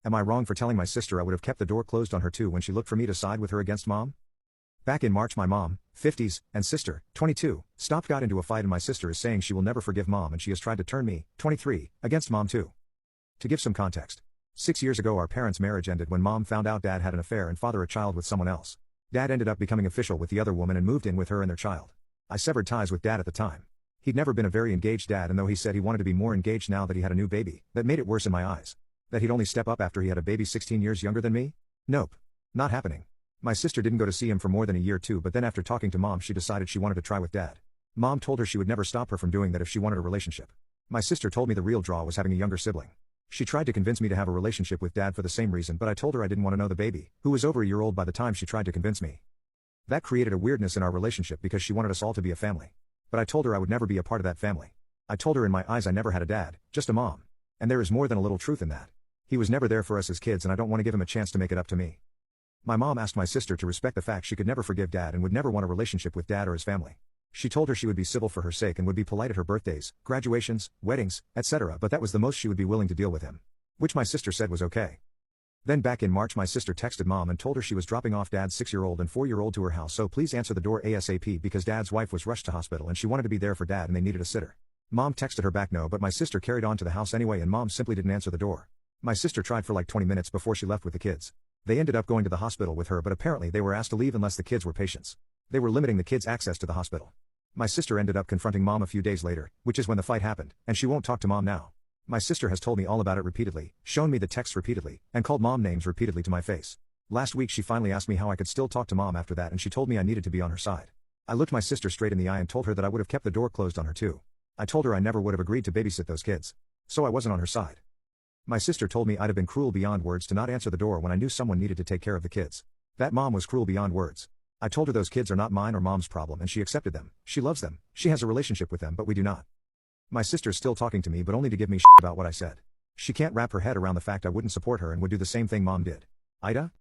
Am I wrong for telling my sister I would have kept the door closed on her too when she looked for me to side with her against mom? Back in March my mom, 50s, and sister, 22, got into a fight and my sister is saying she will never forgive mom and she has tried to turn me, 23, against mom too. To give some context. 6 years ago our parents' marriage ended when mom found out dad had an affair and father a child with someone else. Dad ended up becoming official with the other woman and moved in with her and their child. I severed ties with dad at the time. He'd never been a very engaged dad and though he said he wanted to be more engaged now that he had a new baby, that made it worse in my eyes. That he'd only step up after he had a baby 16 years younger than me? Nope. Not happening. My sister didn't go to see him for more than a year too, but then after talking to mom she decided she wanted to try with dad. Mom told her she would never stop her from doing that if she wanted a relationship. My sister told me the real draw was having a younger sibling. She tried to convince me to have a relationship with dad for the same reason, but I told her I didn't want to know the baby, who was over a year old by the time she tried to convince me. That created a weirdness in our relationship because she wanted us all to be a family. But I told her I would never be a part of that family. I told her in my eyes I never had a dad, just a mom. And there is more than a little truth in that. He was never there for us as kids and I don't want to give him a chance to make it up to me. My mom asked my sister to respect the fact she could never forgive dad and would never want a relationship with dad or his family. She told her she would be civil for her sake and would be polite at her birthdays, graduations, weddings, etc., but that was the most she would be willing to deal with him. Which my sister said was okay. Then back in March my sister texted mom and told her she was dropping off dad's 6-year-old and 4-year-old to her house, so please answer the door ASAP because dad's wife was rushed to hospital and she wanted to be there for dad and they needed a sitter. Mom texted her back no, but my sister carried on to the house anyway and mom simply didn't answer the door. My sister tried for like 20 minutes before she left with the kids. They ended up going to the hospital with her, but apparently they were asked to leave unless the kids were patients. They were limiting the kids' access to the hospital. My sister ended up confronting mom a few days later, which is when the fight happened, and she won't talk to mom now. My sister has told me all about it repeatedly, shown me the texts repeatedly, and called mom names repeatedly to my face. Last week she finally asked me how I could still talk to mom after that and she told me I needed to be on her side. I looked my sister straight in the eye and told her that I would have kept the door closed on her too. I told her I never would have agreed to babysit those kids. So I wasn't on her side. My sister told me I'd have been cruel beyond words to not answer the door when I knew someone needed to take care of the kids. That mom was cruel beyond words. I told her those kids are not mine or mom's problem and she accepted them. She loves them. She has a relationship with them, but we do not. My sister's still talking to me but only to give me shit about what I said. She can't wrap her head around the fact I wouldn't support her and would do the same thing mom did. AITA?